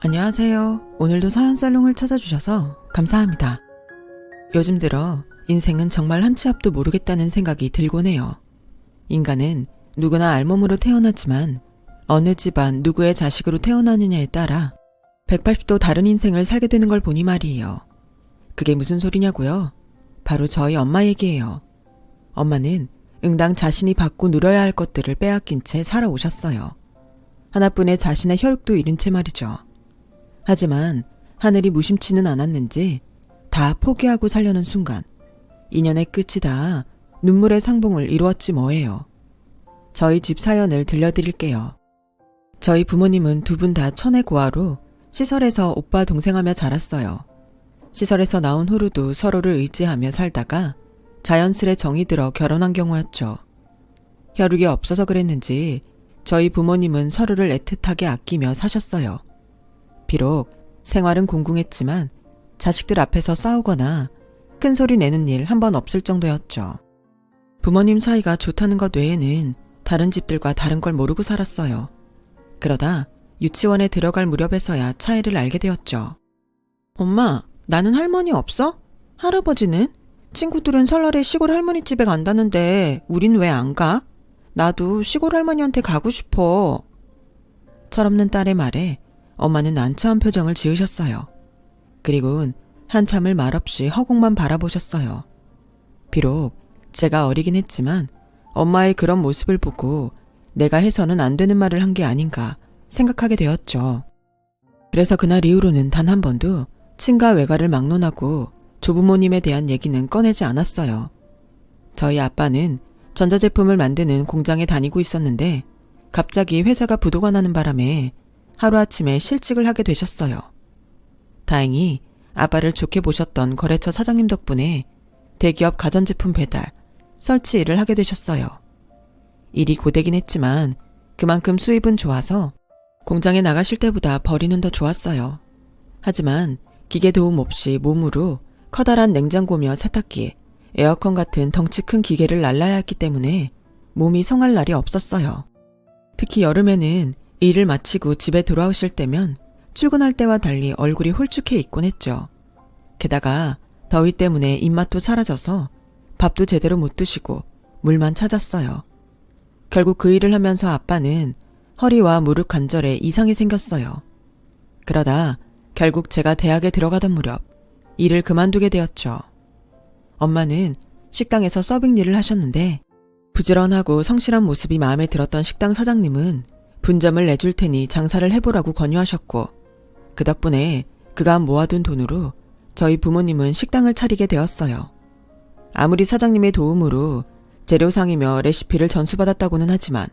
안녕하세요. 오늘도 서연살롱을 찾아주셔서 감사합니다. 요즘 들어 인생은 정말 한 치 앞도 모르겠다는 생각이 들곤 해요. 인간은 누구나 알몸으로 태어났지만 어느 집안 누구의 자식으로 태어나느냐에 따라 180도 다른 인생을 살게 되는 걸 보니 말이에요. 그게 무슨 소리냐고요? 바로 저희 엄마 얘기예요. 엄마는 응당 자신이 받고 누려야 할 것들을 빼앗긴 채 살아오셨어요. 하나뿐의 자신의 혈육도 잃은 채 말이죠. 하지만 하늘이 무심치는 않았는지 다 포기하고 살려는 순간 인연의 끝이 다 눈물의 상봉을 이루었지 뭐예요. 저희 집 사연을 들려드릴게요. 저희 부모님은 두 분 다 천의 고아로 시설에서 오빠 동생하며 자랐어요. 시설에서 나온 후로도 서로를 의지하며 살다가 자연스레 정이 들어 결혼한 경우였죠. 혈육이 없어서 그랬는지 저희 부모님은 서로를 애틋하게 아끼며 사셨어요. 비록 생활은 공공했지만 자식들 앞에서 싸우거나 큰 소리 내는 일 한 번 없을 정도였죠. 부모님 사이가 좋다는 것 외에는 다른 집들과 다른 걸 모르고 살았어요. 그러다 유치원에 들어갈 무렵에서야 차이를 알게 되었죠. 엄마, 나는 할머니 없어? 할아버지는? 친구들은 설날에 시골 할머니 집에 간다는데 우린 왜 안 가? 나도 시골 할머니한테 가고 싶어. 철없는 딸의 말에 엄마는 난처한 표정을 지으셨어요. 그리고는 한참을 말없이 허공만 바라보셨어요. 비록 제가 어리긴 했지만 엄마의 그런 모습을 보고 내가 해서는 안 되는 말을 한 게 아닌가 생각하게 되었죠. 그래서 그날 이후로는 단 한 번도 친가 외가를 막론하고 조부모님에 대한 얘기는 꺼내지 않았어요. 저희 아빠는 전자제품을 만드는 공장에 다니고 있었는데 갑자기 회사가 부도가 나는 바람에 하루아침에 실직을 하게 되셨어요. 다행히 아빠를 좋게 보셨던 거래처 사장님 덕분에 대기업 가전제품 배달, 설치 일을 하게 되셨어요. 일이 고되긴 했지만 그만큼 수입은 좋아서 공장에 나가실 때보다 벌이는 더 좋았어요. 하지만 기계 도움 없이 몸으로 커다란 냉장고며 세탁기, 에어컨 같은 덩치 큰 기계를 날라야 했기 때문에 몸이 성할 날이 없었어요. 특히 여름에는 일을 마치고 집에 돌아오실 때면 출근할 때와 달리 얼굴이 홀쭉해 있곤 했죠. 게다가 더위 때문에 입맛도 사라져서 밥도 제대로 못 드시고 물만 찾았어요. 결국 그 일을 하면서 아빠는 허리와 무릎 관절에 이상이 생겼어요. 그러다 결국 제가 대학에 들어가던 무렵 일을 그만두게 되었죠. 엄마는 식당에서 서빙 일을 하셨는데 부지런하고 성실한 모습이 마음에 들었던 식당 사장님은 분점을 내줄 테니 장사를 해보라고 권유하셨고 그 덕분에 그간 모아둔 돈으로 저희 부모님은 식당을 차리게 되었어요. 아무리 사장님의 도움으로 재료상이며 레시피를 전수받았다고는 하지만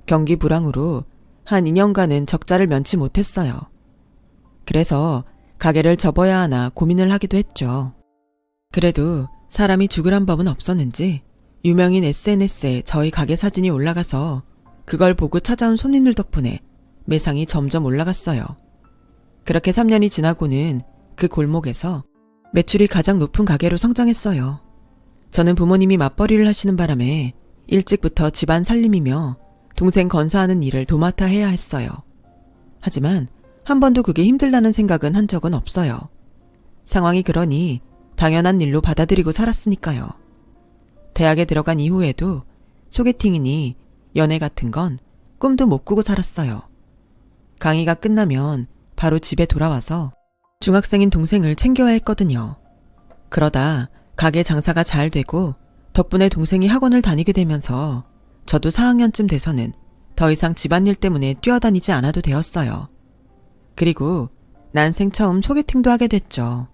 경기 불황으로 한 2년간은 적자를 면치 못했어요. 그래서 가게를 접어야 하나 고민을 하기도 했죠. 그래도 사람이 죽으란 법은 없었는지 유명인 SNS에 저희 가게 사진이 올라가서 그걸 보고 찾아온 손님들 덕분에 매상이 점점 올라갔어요. 그렇게 3년이 지나고는 그 골목에서 매출이 가장 높은 가게로 성장했어요. 저는 부모님이 맞벌이를 하시는 바람에 일찍부터 집안 살림이며 동생 건사하는 일을 도맡아 해야 했어요. 하지만 한 번도 그게 힘들다는 생각은 한 적은 없어요. 상황이 그러니 당연한 일로 받아들이고 살았으니까요. 대학에 들어간 이후에도 소개팅이니 연애 같은 건 꿈도 못 꾸고 살았어요. 강의가 끝나면 바로 집에 돌아와서 중학생인 동생을 챙겨야 했거든요. 그러다 가게 장사가 잘 되고 덕분에 동생이 학원을 다니게 되면서 저도 4학년쯤 돼서는 더 이상 집안일 때문에 뛰어다니지 않아도 되었어요. 그리고 난생 처음 소개팅도 하게 됐죠.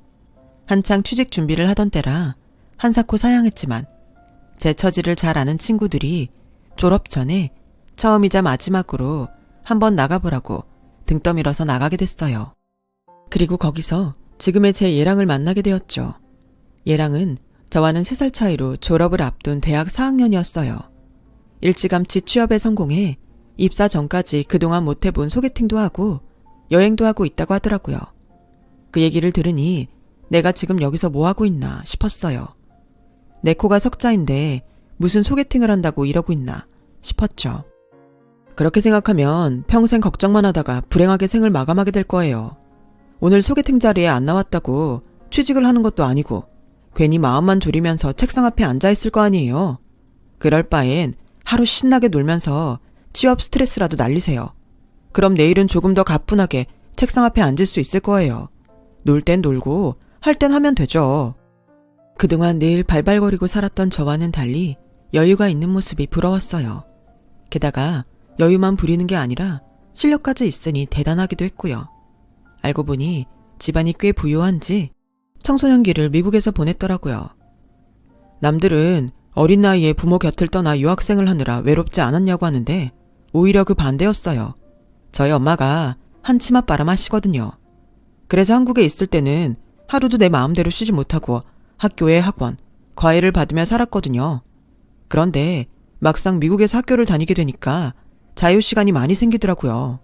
한창 취직 준비를 하던 때라 한사코 사양했지만 제 처지를 잘 아는 친구들이 졸업 전에 처음이자 마지막으로 한번 나가보라고 등 떠밀어서 나가게 됐어요. 그리고 거기서 지금의 제 예랑을 만나게 되었죠. 예랑은 저와는 3살 차이로 졸업을 앞둔 대학 4학년이었어요. 일찌감치 취업에 성공해 입사 전까지 그동안 못해본 소개팅도 하고 여행도 하고 있다고 하더라고요. 그 얘기를 들으니 내가 지금 여기서 뭐하고 있나 싶었어요. 내 코가 석자인데 무슨 소개팅을 한다고 이러고 있나 싶었죠. 그렇게 생각하면 평생 걱정만 하다가 불행하게 생을 마감하게 될 거예요. 오늘 소개팅 자리에 안 나왔다고 취직을 하는 것도 아니고 괜히 마음만 졸이면서 책상 앞에 앉아있을 거 아니에요. 그럴 바엔 하루 신나게 놀면서 취업 스트레스라도 날리세요. 그럼 내일은 조금 더 가뿐하게 책상 앞에 앉을 수 있을 거예요. 놀 땐 놀고 할 땐 하면 되죠. 그동안 늘 발발거리고 살았던 저와는 달리 여유가 있는 모습이 부러웠어요. 게다가 여유만 부리는 게 아니라 실력까지 있으니 대단하기도 했고요. 알고 보니 집안이 꽤 부유한지 청소년기를 미국에서 보냈더라고요. 남들은 어린 나이에 부모 곁을 떠나 유학생을 하느라 외롭지 않았냐고 하는데 오히려 그 반대였어요. 저희 엄마가 한 치맛바람 하시거든요. 그래서 한국에 있을 때는 하루도 내 마음대로 쉬지 못하고 학교에 학원, 과외를 받으며 살았거든요. 그런데 막상 미국에서 학교를 다니게 되니까 자유시간이 많이 생기더라고요.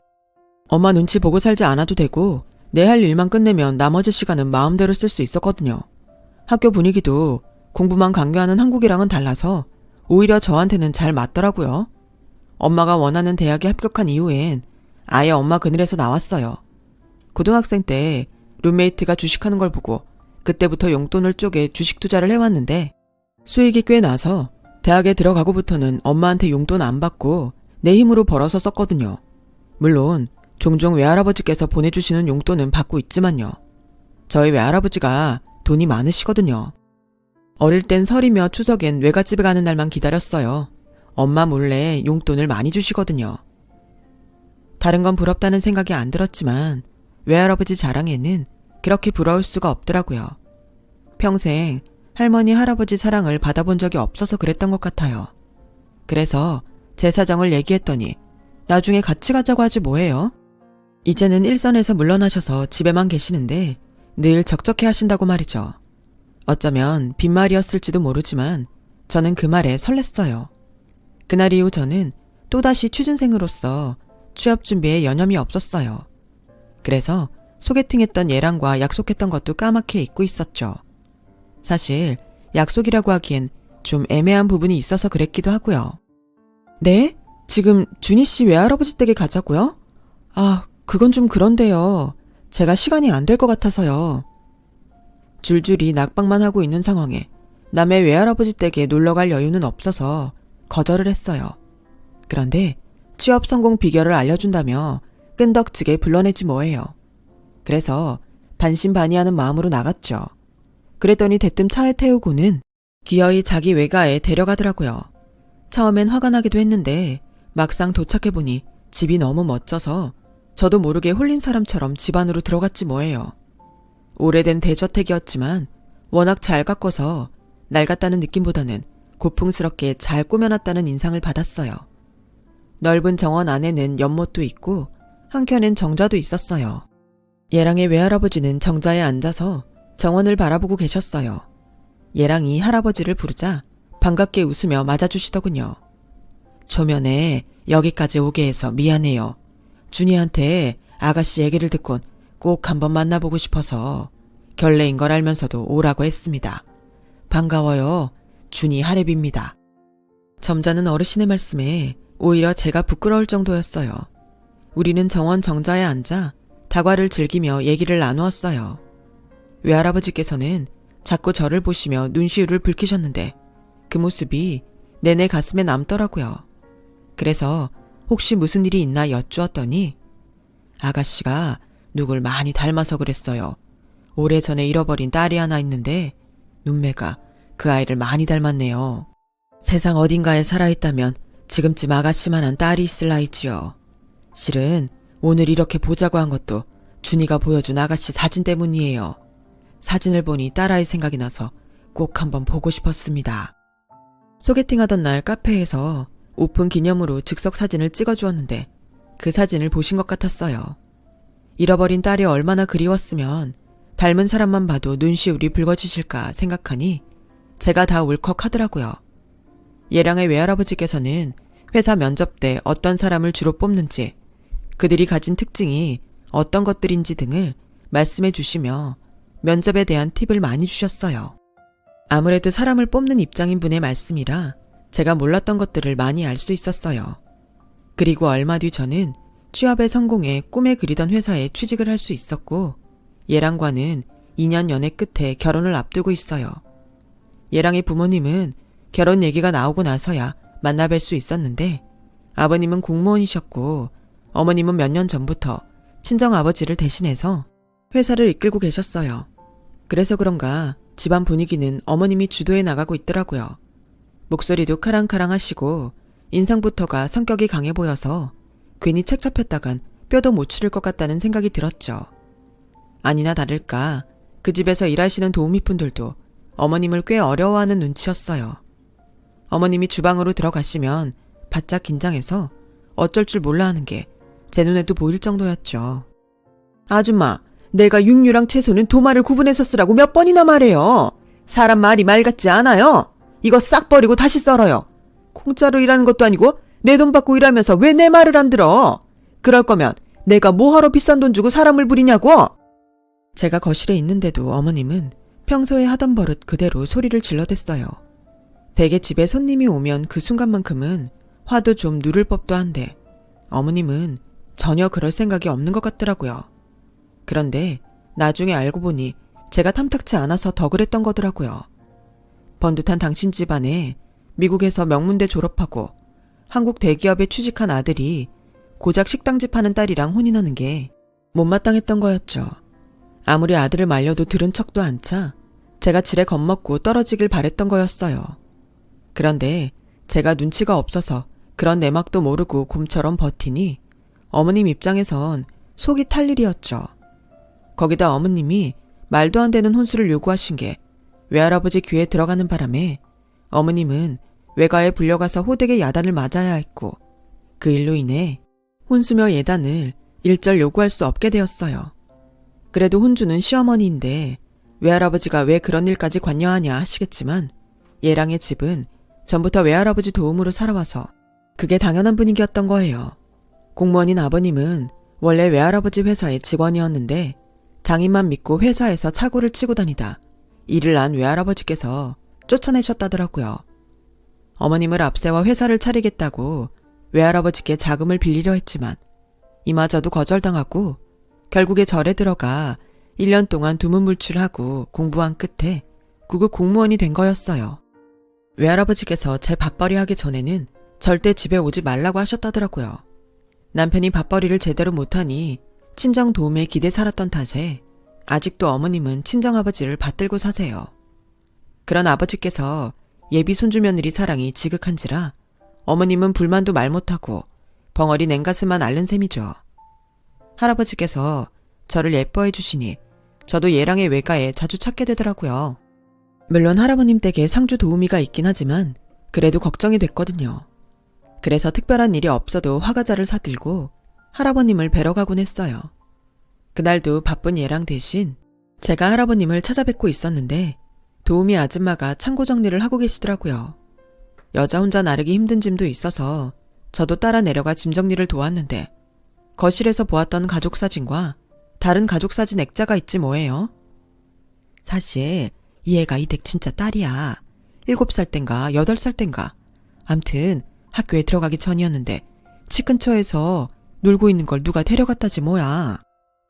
엄마 눈치 보고 살지 않아도 되고 내 할 일만 끝내면 나머지 시간은 마음대로 쓸 수 있었거든요. 학교 분위기도 공부만 강요하는 한국이랑은 달라서 오히려 저한테는 잘 맞더라고요. 엄마가 원하는 대학에 합격한 이후엔 아예 엄마 그늘에서 나왔어요. 고등학생 때 룸메이트가 주식하는 걸 보고 그때부터 용돈을 쪼개 주식 투자를 해왔는데 수익이 꽤 나서 대학에 들어가고부터는 엄마한테 용돈 안 받고 내 힘으로 벌어서 썼거든요. 물론 종종 외할아버지께서 보내주시는 용돈은 받고 있지만요. 저희 외할아버지가 돈이 많으시거든요. 어릴 땐 설이며 추석엔 외갓집에 가는 날만 기다렸어요. 엄마 몰래 용돈을 많이 주시거든요. 다른 건 부럽다는 생각이 안 들었지만 외할아버지 자랑에는 그렇게 부러울 수가 없더라고요. 평생 할머니, 할아버지 사랑을 받아본 적이 없어서 그랬던 것 같아요. 그래서 제 사정을 얘기했더니 나중에 같이 가자고 하지 뭐예요? 이제는 일선에서 물러나셔서 집에만 계시는데 늘 적적해 하신다고 말이죠. 어쩌면 빈말이었을지도 모르지만 저는 그 말에 설렜어요. 그날 이후 저는 또다시 취준생으로서 취업 준비에 여념이 없었어요. 그래서 소개팅했던 얘랑과 약속했던 것도 까맣게 잊고 있었죠. 사실 약속이라고 하기엔 좀 애매한 부분이 있어서 그랬기도 하고요. 네? 지금 준희 씨 외할아버지 댁에 가자고요? 아, 그건 좀 그런데요. 제가 시간이 안 될 것 같아서요. 줄줄이 낙방만 하고 있는 상황에 남의 외할아버지 댁에 놀러갈 여유는 없어서 거절을 했어요. 그런데 취업 성공 비결을 알려준다며 끈덕지게 불러내지 뭐예요. 그래서 반신반의하는 마음으로 나갔죠. 그랬더니 대뜸 차에 태우고는 기어이 자기 외가에 데려가더라고요. 처음엔 화가 나기도 했는데 막상 도착해보니 집이 너무 멋져서 저도 모르게 홀린 사람처럼 집 안으로 들어갔지 뭐예요. 오래된 대저택이었지만 워낙 잘 가꿔서 낡았다는 느낌보다는 고풍스럽게 잘 꾸며놨다는 인상을 받았어요. 넓은 정원 안에는 연못도 있고 한켠엔 정자도 있었어요. 예랑의 외할아버지는 정자에 앉아서 정원을 바라보고 계셨어요. 예랑이 할아버지를 부르자 반갑게 웃으며 맞아주시더군요. 초면에 여기까지 오게 해서 미안해요. 준이한테 아가씨 얘기를 듣곤 꼭 한번 만나보고 싶어서 결례인 걸 알면서도 오라고 했습니다. 반가워요. 준이 하랩입니다. 점잖은 어르신의 말씀에 오히려 제가 부끄러울 정도였어요. 우리는 정원 정자에 앉아 다과를 즐기며 얘기를 나누었어요. 외할아버지께서는 자꾸 저를 보시며 눈시울을 붉히셨는데 그 모습이 내내 가슴에 남더라고요. 그래서 혹시 무슨 일이 있나 여쭈었더니 아가씨가 누굴 많이 닮아서 그랬어요. 오래전에 잃어버린 딸이 하나 있는데 눈매가 그 아이를 많이 닮았네요. 세상 어딘가에 살아있다면 지금쯤 아가씨만한 딸이 있을 나이지요. 실은 오늘 이렇게 보자고 한 것도 준이가 보여준 아가씨 사진 때문이에요. 사진을 보니 딸아이 생각이 나서 꼭 한번 보고 싶었습니다. 소개팅하던 날 카페에서 오픈 기념으로 즉석 사진을 찍어주었는데 그 사진을 보신 것 같았어요. 잃어버린 딸이 얼마나 그리웠으면 닮은 사람만 봐도 눈시울이 붉어지실까 생각하니 제가 다 울컥하더라고요. 예랑의 외할아버지께서는 회사 면접 때 어떤 사람을 주로 뽑는지, 그들이 가진 특징이 어떤 것들인지 등을 말씀해 주시며 면접에 대한 팁을 많이 주셨어요. 아무래도 사람을 뽑는 입장인 분의 말씀이라 제가 몰랐던 것들을 많이 알 수 있었어요. 그리고 얼마 뒤 저는 취업에 성공해 꿈에 그리던 회사에 취직을 할 수 있었고 얘랑과는 2년 연애 끝에 결혼을 앞두고 있어요. 얘랑의 부모님은 결혼 얘기가 나오고 나서야 만나뵐 수 있었는데 아버님은 공무원이셨고 어머님은 몇 년 전부터 친정아버지를 대신해서 회사를 이끌고 계셨어요. 그래서 그런가 집안 분위기는 어머님이 주도해 나가고 있더라고요. 목소리도 카랑카랑하시고 인상부터가 성격이 강해 보여서 괜히 책 잡혔다간 뼈도 못 추릴 것 같다는 생각이 들었죠. 아니나 다를까 그 집에서 일하시는 도우미분들도 어머님을 꽤 어려워하는 눈치였어요. 어머님이 주방으로 들어가시면 바짝 긴장해서 어쩔 줄 몰라 하는 게 제 눈에도 보일 정도였죠. 아줌마, 내가 육류랑 채소는 도마를 구분해서 쓰라고 몇 번이나 말해요. 사람 말이 말 같지 않아요. 이거 싹 버리고 다시 썰어요. 공짜로 일하는 것도 아니고 내 돈 받고 일하면서 왜 내 말을 안 들어? 그럴 거면 내가 뭐하러 비싼 돈 주고 사람을 부리냐고? 제가 거실에 있는데도 어머님은 평소에 하던 버릇 그대로 소리를 질러댔어요. 대개 집에 손님이 오면 그 순간만큼은 화도 좀 누를 법도 한데 어머님은 전혀 그럴 생각이 없는 것 같더라고요. 그런데 나중에 알고 보니 제가 탐탁치 않아서 더 그랬던 거더라고요. 번듯한 당신 집안에 미국에서 명문대 졸업하고 한국 대기업에 취직한 아들이 고작 식당집 하는 딸이랑 혼인하는 게 못마땅했던 거였죠. 아무리 아들을 말려도 들은 척도 안 차 제가 지레 겁먹고 떨어지길 바랬던 거였어요. 그런데 제가 눈치가 없어서 그런 내막도 모르고 곰처럼 버티니 어머님 입장에선 속이 탈 일이었죠. 거기다 어머님이 말도 안 되는 혼수를 요구하신 게 외할아버지 귀에 들어가는 바람에 어머님은 외가에 불려가서 호되게 야단을 맞아야 했고 그 일로 인해 혼수며 예단을 일절 요구할 수 없게 되었어요. 그래도 혼주는 시어머니인데 외할아버지가 왜 그런 일까지 관여하냐 하시겠지만 얘랑의 집은 전부터 외할아버지 도움으로 살아와서 그게 당연한 분위기였던 거예요. 공무원인 아버님은 원래 외할아버지 회사의 직원이었는데 장인만 믿고 회사에서 차고를 치고 다니다 일을 안 외할아버지께서 쫓아내셨다더라고요. 어머님을 앞세워 회사를 차리겠다고 외할아버지께 자금을 빌리려 했지만 이마저도 거절당하고 결국에 절에 들어가 1년 동안 두문불출하고 공부한 끝에 구급 공무원이 된 거였어요. 외할아버지께서 제 밥벌이 하기 전에는 절대 집에 오지 말라고 하셨다더라고요. 남편이 밥벌이를 제대로 못하니 친정 도움에 기대 살았던 탓에 아직도 어머님은 친정아버지를 받들고 사세요. 그런 아버지께서 예비 손주며느리 사랑이 지극한지라 어머님은 불만도 말 못하고 벙어리 냉가슴만 앓는 셈이죠. 할아버지께서 저를 예뻐해 주시니 저도 얘랑의 외가에 자주 찾게 되더라고요. 물론 할아버님 댁에 상주 도우미가 있긴 하지만 그래도 걱정이 됐거든요. 그래서 특별한 일이 없어도 화과자를 사들고 할아버님을 뵈러 가곤 했어요. 그날도 바쁜 얘랑 대신 제가 할아버님을 찾아뵙고 있었는데 도우미 아줌마가 창고 정리를 하고 계시더라고요. 여자 혼자 나르기 힘든 짐도 있어서 저도 따라 내려가 짐 정리를 도왔는데 거실에서 보았던 가족사진과 다른 가족사진 액자가 있지 뭐예요. 사실 이 애가 이 댁 진짜 딸이야. 7살 땐가 8살 땐가 암튼 학교에 들어가기 전이었는데 집 근처에서 놀고 있는 걸 누가 데려갔다지 뭐야.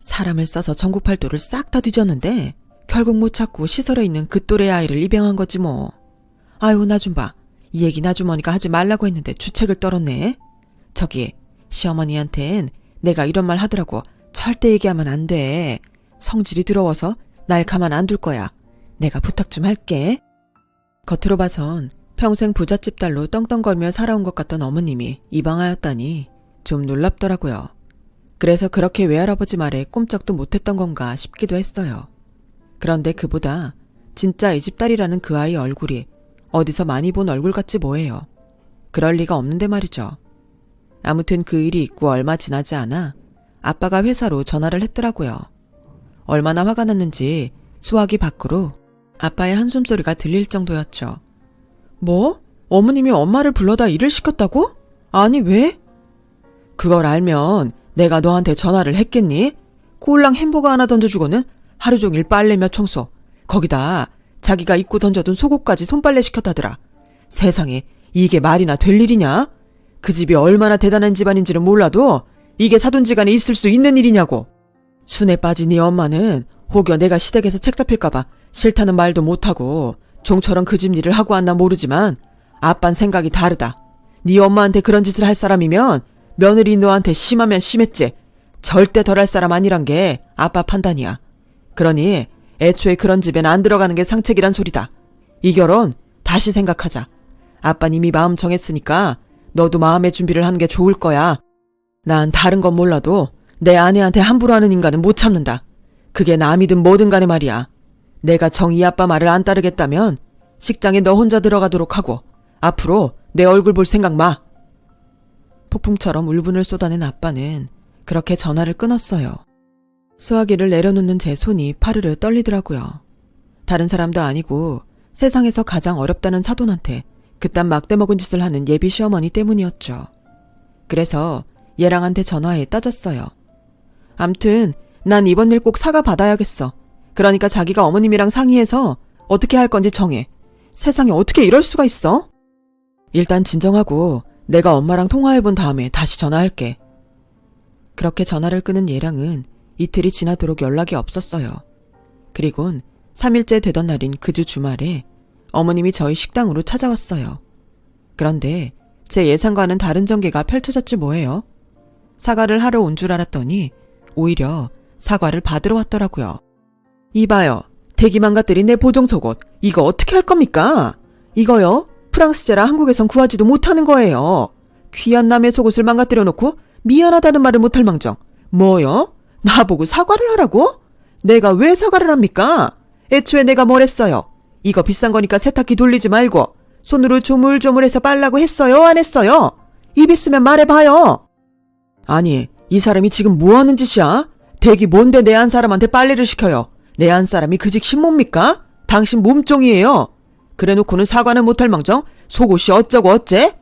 사람을 써서 전국팔도를 싹 다 뒤졌는데 결국 못 찾고 시설에 있는 그 또래 아이를 입양한 거지 뭐. 아유 나 좀 봐. 이 얘기 나주머니가 하지 말라고 했는데 주책을 떨었네. 저기 시어머니한텐 내가 이런 말 하더라고 절대 얘기하면 안 돼. 성질이 더러워서 날 가만 안 둘 거야. 내가 부탁 좀 할게. 겉으로 봐선 평생 부잣집 딸로 떵떵거리며 살아온 것 같던 어머님이 입양하였다니 좀 놀랍더라고요. 그래서 그렇게 외할아버지 말에 꼼짝도 못했던 건가 싶기도 했어요. 그런데 그보다 진짜 이 집 딸이라는 그 아이 얼굴이 어디서 많이 본 얼굴 같지 뭐예요. 그럴 리가 없는데 말이죠. 아무튼 그 일이 있고 얼마 지나지 않아 아빠가 회사로 전화를 했더라고요. 얼마나 화가 났는지 수화기 밖으로 아빠의 한숨소리가 들릴 정도였죠. 뭐? 어머님이 엄마를 불러다 일을 시켰다고? 아니 왜? 그걸 알면 내가 너한테 전화를 했겠니? 꼴랑 햄버거 하나 던져주고는 하루 종일 빨래며 청소, 거기다 자기가 입고 던져둔 속옷까지 손빨래 시켰다더라. 세상에 이게 말이나 될 일이냐? 그 집이 얼마나 대단한 집안인지는 몰라도 이게 사돈지간에 있을 수 있는 일이냐고. 순에 빠진 네 엄마는 혹여 내가 시댁에서 책 잡힐까봐 싫다는 말도 못하고 종처럼 그 집 일을 하고 왔나 모르지만 아빤 생각이 다르다. 네 엄마한테 그런 짓을 할 사람이면 며느리 너한테 심하면 심했지 절대 덜 할 사람 아니란 게 아빠 판단이야. 그러니 애초에 그런 집엔 안 들어가는 게 상책이란 소리다. 이 결혼 다시 생각하자. 아빠는 이미 마음 정했으니까 너도 마음의 준비를 하는 게 좋을 거야. 난 다른 건 몰라도 내 아내한테 함부로 하는 인간은 못 참는다. 그게 남이든 뭐든 간에 말이야. 내가 정이 아빠 말을 안 따르겠다면 식장에 너 혼자 들어가도록 하고 앞으로 내 얼굴 볼 생각 마. 폭풍처럼 울분을 쏟아낸 아빠는 그렇게 전화를 끊었어요. 수화기를 내려놓는 제 손이 파르르 떨리더라고요. 다른 사람도 아니고 세상에서 가장 어렵다는 사돈한테 그딴 막대먹은 짓을 하는 예비 시어머니 때문이었죠. 그래서 얘랑한테 전화해 따졌어요. 암튼 난 이번 일 꼭 사과 받아야겠어. 그러니까 자기가 어머님이랑 상의해서 어떻게 할 건지 정해. 세상에 어떻게 이럴 수가 있어? 일단 진정하고 내가 엄마랑 통화해본 다음에 다시 전화할게. 그렇게 전화를 끊은 얘랑은 이틀이 지나도록 연락이 없었어요. 그리곤 3일째 되던 날인 그 주 주말에 어머님이 저희 식당으로 찾아왔어요. 그런데 제 예상과는 다른 전개가 펼쳐졌지 뭐예요. 사과를 하러 온 줄 알았더니 오히려 사과를 받으러 왔더라고요. 이봐요. 대기망가들이 내 보정 속옷 이거 어떻게 할 겁니까? 이거요? 프랑스제라 한국에선 구하지도 못하는 거예요. 귀한 남의 속옷을 망가뜨려 놓고 미안하다는 말을 못할 망정. 뭐요? 나보고 사과를 하라고? 내가 왜 사과를 합니까? 애초에 내가 뭘 했어요? 이거 비싼 거니까 세탁기 돌리지 말고 손으로 조물조물해서 빨라고 했어요? 안 했어요? 입 있으면 말해봐요. 아니, 이 사람이 지금 뭐 하는 짓이야? 댁이 뭔데 내 안 사람한테 빨래를 시켜요? 내 안 사람이 그 직 신모입니까? 당신 몸종이에요. 그래놓고는 사과는 못할 망정 속옷이 어쩌고 어째?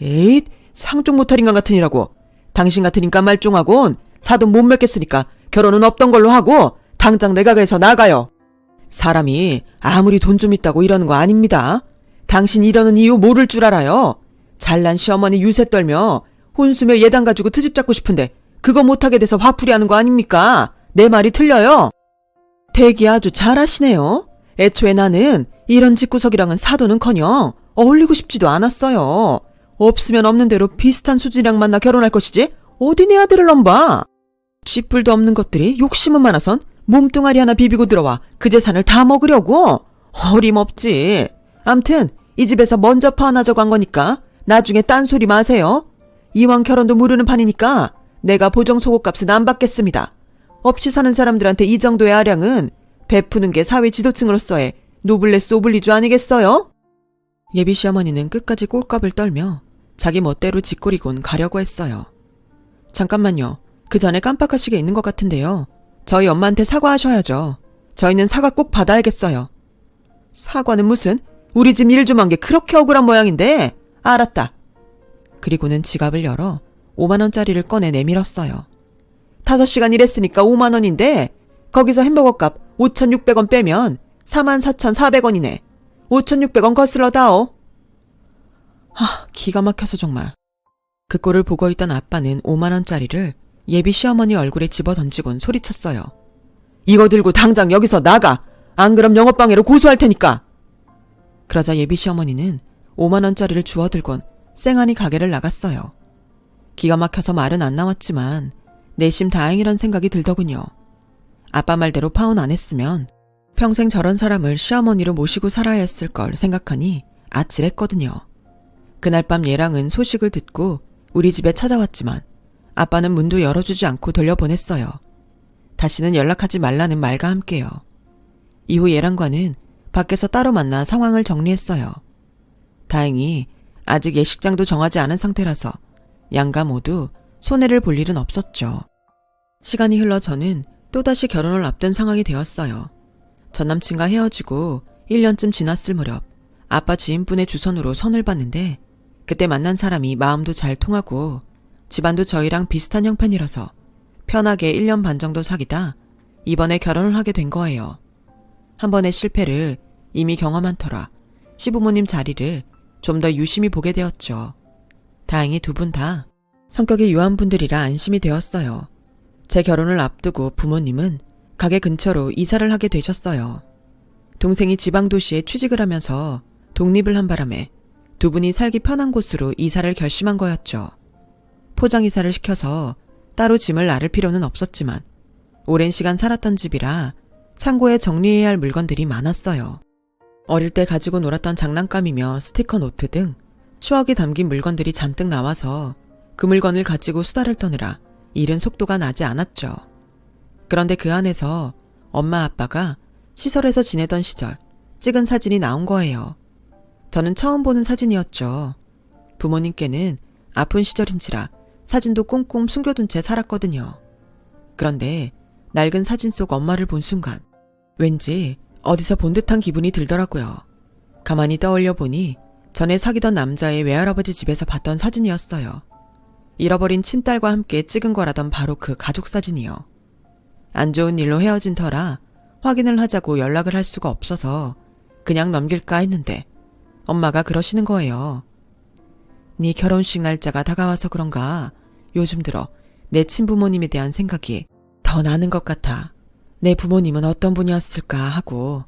에잇, 상종 못할 인간 같은 이라고. 당신 같은 인간 말종하곤 사돈 못 맺겠으니까 결혼은 없던 걸로 하고 당장 내 가게에서 나가요. 사람이 아무리 돈 좀 있다고 이러는 거 아닙니다. 당신 이러는 이유 모를 줄 알아요. 잘난 시어머니 유세 떨며 혼수며 예단 가지고 트집 잡고 싶은데 그거 못하게 돼서 화풀이 하는 거 아닙니까? 내 말이 틀려요? 대기 아주 잘하시네요. 애초에 나는 이런 집구석이랑은 사돈은커녕 어울리고 싶지도 않았어요. 없으면 없는 대로 비슷한 수준이랑 만나 결혼할 것이지 어디 내 아들을 넘봐. 쥐뿔도 없는 것들이 욕심은 많아선 몸뚱아리 하나 비비고 들어와 그 재산을 다 먹으려고? 어림없지. 암튼 이 집에서 먼저 파나져고 한 거니까 나중에 딴소리 마세요. 이왕 결혼도 모르는 판이니까 내가 보정 속옷값은 안 받겠습니다. 없이 사는 사람들한테 이 정도의 아량은 베푸는 게 사회 지도층으로서의 노블레스 오블리주 아니겠어요? 예비 시어머니는 끝까지 꼴값을 떨며 자기 멋대로 짓거리곤 가려고 했어요. 잠깐만요. 그 전에 깜빡하시게 있는 것 같은데요. 저희 엄마한테 사과하셔야죠. 저희는 사과 꼭 받아야겠어요. 사과는 무슨? 우리 집 일 좀 한 게 그렇게 억울한 모양인데. 알았다. 그리고는 지갑을 열어 5만 원짜리를 꺼내 내밀었어요. 5시간 일했으니까 5만 원인데 거기서 햄버거 값 5,600원 빼면 44,400원이네. 5,600원 거슬러 다오. 기가 막혀서 정말. 그 꼴을 보고 있던 아빠는 5만 원짜리를 예비 시어머니 얼굴에 집어던지곤 소리쳤어요. 이거 들고 당장 여기서 나가. 안 그럼 영업방해로 고소할 테니까. 그러자 예비 시어머니는 5만 원짜리를 주워들곤 쌩하니 가게를 나갔어요. 기가 막혀서 말은 안 나왔지만 내심 다행이란 생각이 들더군요. 아빠 말대로 파혼 안 했으면 평생 저런 사람을 시어머니로 모시고 살아야 했을 걸 생각하니 아찔했거든요. 그날 밤 얘랑은 소식을 듣고 우리 집에 찾아왔지만 아빠는 문도 열어주지 않고 돌려보냈어요. 다시는 연락하지 말라는 말과 함께요. 이후 얘랑과는 밖에서 따로 만나 상황을 정리했어요. 다행히 아직 예식장도 정하지 않은 상태라서 양가 모두 손해를 볼 일은 없었죠. 시간이 흘러 저는 또다시 결혼을 앞둔 상황이 되었어요. 전남친과 헤어지고 1년쯤 지났을 무렵 아빠 지인분의 주선으로 선을 봤는데 그때 만난 사람이 마음도 잘 통하고 집안도 저희랑 비슷한 형편이라서 편하게 1년 반 정도 사귀다 이번에 결혼을 하게 된 거예요. 한 번의 실패를 이미 경험한 터라 시부모님 자리를 좀 더 유심히 보게 되었죠. 다행히 두 분 다 성격이 유한 분들이라 안심이 되었어요. 제 결혼을 앞두고 부모님은 가게 근처로 이사를 하게 되셨어요. 동생이 지방도시에 취직을 하면서 독립을 한 바람에 두 분이 살기 편한 곳으로 이사를 결심한 거였죠. 포장 이사를 시켜서 따로 짐을 나를 필요는 없었지만 오랜 시간 살았던 집이라 창고에 정리해야 할 물건들이 많았어요. 어릴 때 가지고 놀았던 장난감이며 스티커 노트 등 추억이 담긴 물건들이 잔뜩 나와서 그 물건을 가지고 수다를 떠느라 일은 속도가 나지 않았죠. 그런데 그 안에서 엄마 아빠가 시설에서 지내던 시절 찍은 사진이 나온 거예요. 저는 처음 보는 사진이었죠. 부모님께는 아픈 시절인지라 사진도 꽁꽁 숨겨둔 채 살았거든요. 그런데 낡은 사진 속 엄마를 본 순간 왠지 어디서 본 듯한 기분이 들더라고요. 가만히 떠올려 보니 전에 사귀던 남자의 외할아버지 집에서 봤던 사진이었어요. 잃어버린 친딸과 함께 찍은 거라던 바로 그 가족 사진이요. 안 좋은 일로 헤어진 터라 확인을 하자고 연락을 할 수가 없어서 그냥 넘길까 했는데 엄마가 그러시는 거예요. 네 결혼식 날짜가 다가와서 그런가 요즘 들어 내 친부모님에 대한 생각이 더 나는 것 같아. 내 부모님은 어떤 분이었을까 하고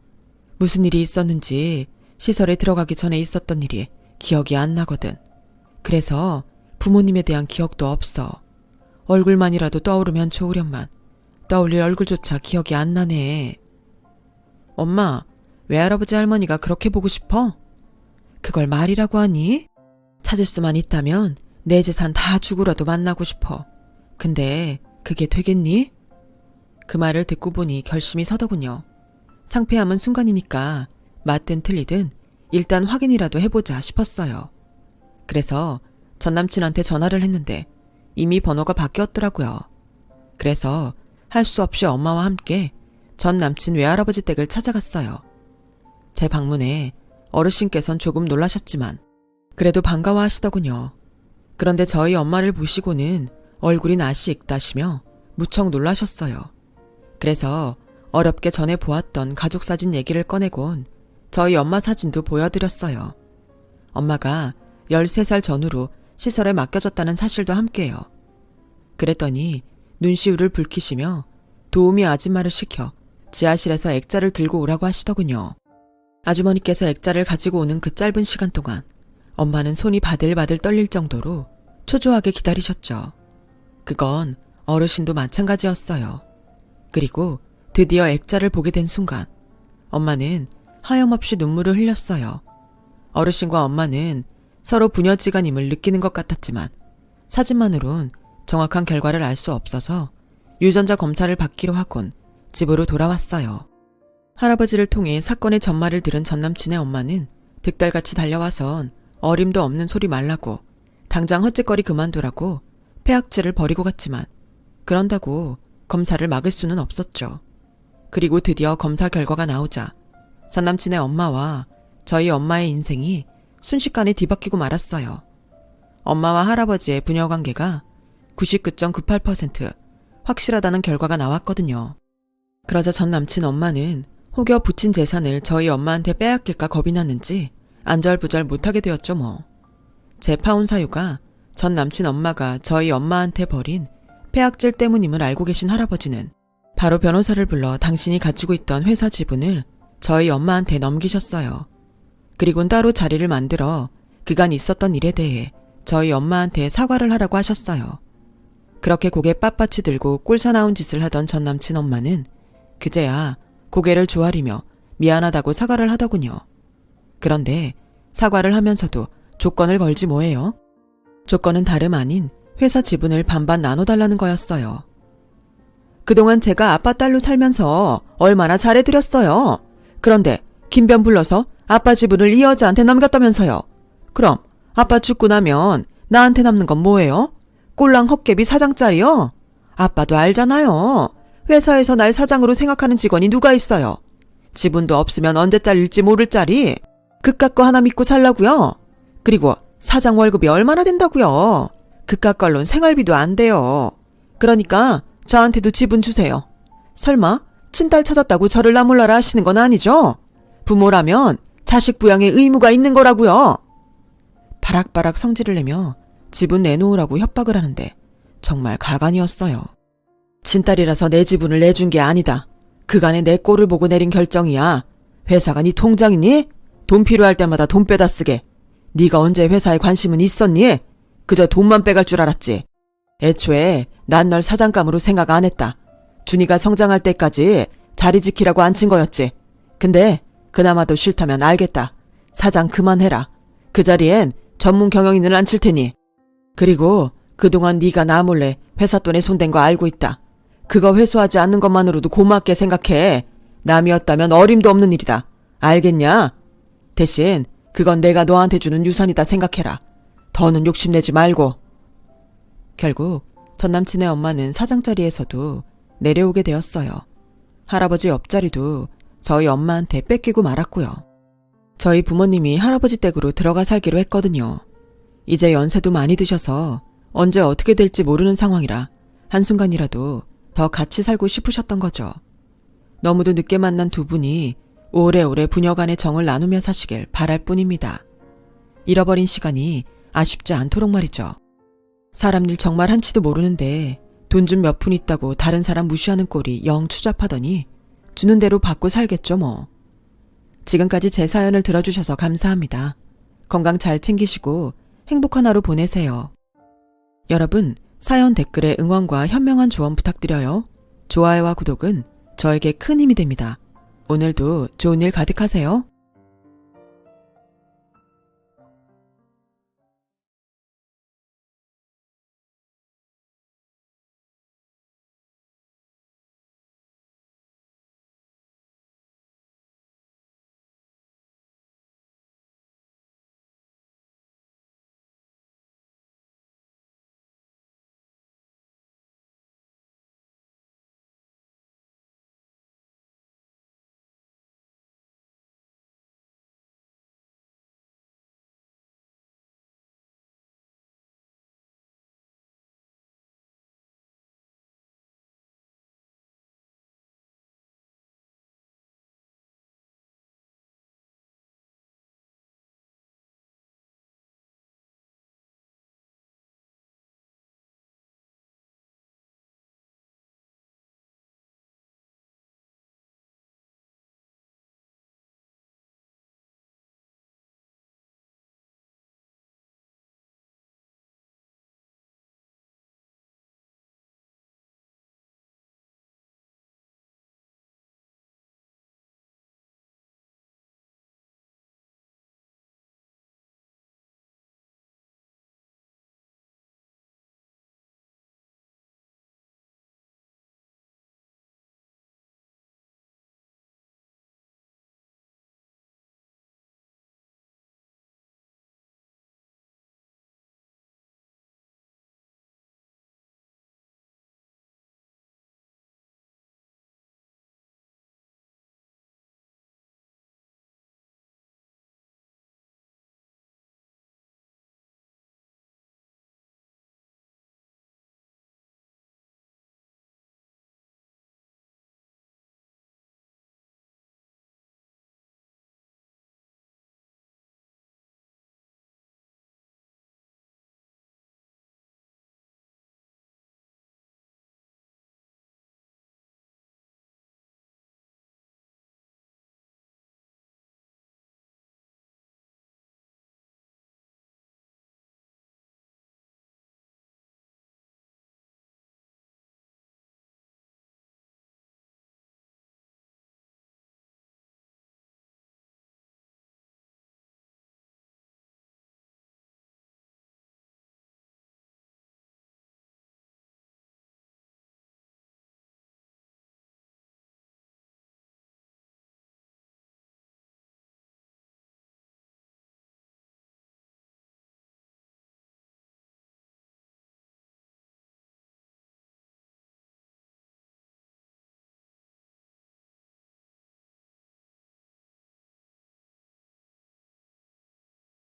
무슨 일이 있었는지 시설에 들어가기 전에 있었던 일이 기억이 안 나거든. 그래서 부모님에 대한 기억도 없어. 얼굴만이라도 떠오르면 좋으련만 떠올릴 얼굴조차 기억이 안 나네. 엄마, 외할아버지 할머니가 그렇게 보고 싶어? 그걸 말이라고 하니? 찾을 수만 있다면 내 재산 다 주고라도 만나고 싶어. 근데 그게 되겠니? 그 말을 듣고 보니 결심이 서더군요. 창피함은 순간이니까 맞든 틀리든 일단 확인이라도 해보자 싶었어요. 그래서 전 남친한테 전화를 했는데 이미 번호가 바뀌었더라고요. 그래서 할 수 없이 엄마와 함께 전 남친 외할아버지 댁을 찾아갔어요. 제 방문에 어르신께선 조금 놀라셨지만 그래도 반가워하시더군요. 그런데 저희 엄마를 보시고는 얼굴이 낯이 익다시며 무척 놀라셨어요. 그래서 어렵게 전에 보았던 가족 사진 얘기를 꺼내곤 저희 엄마 사진도 보여드렸어요. 엄마가 13살 전후로 시설에 맡겨졌다는 사실도 함께요. 그랬더니 눈시울을 붉히시며 도우미 아줌마를 시켜 지하실에서 액자를 들고 오라고 하시더군요. 아주머니께서 액자를 가지고 오는 그 짧은 시간 동안 엄마는 손이 바들바들 떨릴 정도로 초조하게 기다리셨죠. 그건 어르신도 마찬가지였어요. 그리고 드디어 액자를 보게 된 순간 엄마는 하염없이 눈물을 흘렸어요. 어르신과 엄마는 서로 부녀지간임을 느끼는 것 같았지만 사진만으론 정확한 결과를 알 수 없어서 유전자 검사를 받기로 하곤 집으로 돌아왔어요. 할아버지를 통해 사건의 전말을 들은 전남친의 엄마는 득달같이 달려와선 어림도 없는 소리 말라고 당장 헛짓거리 그만두라고 폐악질을 벌이고 갔지만 그런다고 검사를 막을 수는 없었죠. 그리고 드디어 검사 결과가 나오자 전남친의 엄마와 저희 엄마의 인생이 순식간에 뒤바뀌고 말았어요. 엄마와 할아버지의 부녀관계가 99.98% 확실하다는 결과가 나왔거든요. 그러자 전 남친 엄마는 혹여 부친 재산을 저희 엄마한테 빼앗길까 겁이 났는지 안절부절 못하게 되었죠 뭐. 제 파혼 사유가 전 남친 엄마가 저희 엄마한테 벌인 폐악질 때문임을 알고 계신 할아버지는 바로 변호사를 불러 당신이 가지고 있던 회사 지분을 저희 엄마한테 넘기셨어요. 그리곤 따로 자리를 만들어 그간 있었던 일에 대해 저희 엄마한테 사과를 하라고 하셨어요. 그렇게 고개 빳빳이 들고 꼴사나운 짓을 하던 전 남친 엄마는 그제야 고개를 조아리며 미안하다고 사과를 하더군요. 그런데 사과를 하면서도 조건을 걸지 뭐예요? 조건은 다름 아닌 회사 지분을 반반 나눠달라는 거였어요. 그동안 제가 아빠 딸로 살면서 얼마나 잘해드렸어요. 그런데 김변 불러서 아빠 지분을 이 여자한테 넘겼다면서요. 그럼 아빠 죽고 나면 나한테 남는 건 뭐예요? 꼴랑 헛개비 사장짜리요? 아빠도 알잖아요. 회사에서 날 사장으로 생각하는 직원이 누가 있어요. 지분도 없으면 언제 잘릴지 모를 자리. 그깟 거 하나 믿고 살라고요. 그리고 사장 월급이 얼마나 된다고요. 그깟 걸론 생활비도 안 돼요. 그러니까 저한테도 지분 주세요. 설마 친딸 찾았다고 저를 나몰라라 하시는 건 아니죠? 부모라면 자식 부양에 의무가 있는 거라고요. 바락바락 성질을 내며 지분 내놓으라고 협박을 하는데 정말 가관이었어요. 친딸이라서 내 지분을 내준 게 아니다. 그간에 내 꼴을 보고 내린 결정이야. 회사가 네 통장이니? 돈 필요할 때마다 돈 빼다 쓰게. 네가 언제 회사에 관심은 있었니? 그저 돈만 빼갈 줄 알았지. 애초에 난 널 사장감으로 생각 안 했다. 준이가 성장할 때까지 자리 지키라고 앉힌 거였지. 근데 그나마도 싫다면 알겠다. 사장 그만해라. 그 자리엔 전문 경영인을 앉힐 테니. 그리고 그동안 네가 나 몰래 회사 돈에 손댄 거 알고 있다. 그거 회수하지 않는 것만으로도 고맙게 생각해. 남이었다면 어림도 없는 일이다. 알겠냐? 대신 그건 내가 너한테 주는 유산이다 생각해라. 더는 욕심내지 말고. 결국 전남친의 엄마는 사장 자리에서도 내려오게 되었어요. 할아버지 옆자리도 저희 엄마한테 뺏기고 말았고요. 저희 부모님이 할아버지 댁으로 들어가 살기로 했거든요. 이제 연세도 많이 드셔서 언제 어떻게 될지 모르는 상황이라 한순간이라도 더 같이 살고 싶으셨던 거죠. 너무도 늦게 만난 두 분이 오래오래 부녀간의 정을 나누며 사시길 바랄 뿐입니다. 잃어버린 시간이 아쉽지 않도록 말이죠. 사람 일 정말 한치도 모르는데 돈 좀 몇 푼 있다고 다른 사람 무시하는 꼴이 영 추잡하더니 주는 대로 받고 살겠죠 뭐. 지금까지 제 사연을 들어주셔서 감사합니다. 건강 잘 챙기시고 행복한 하루 보내세요. 여러분, 사연 댓글에 응원과 현명한 조언 부탁드려요. 좋아요와 구독은 저에게 큰 힘이 됩니다. 오늘도 좋은 일 가득하세요.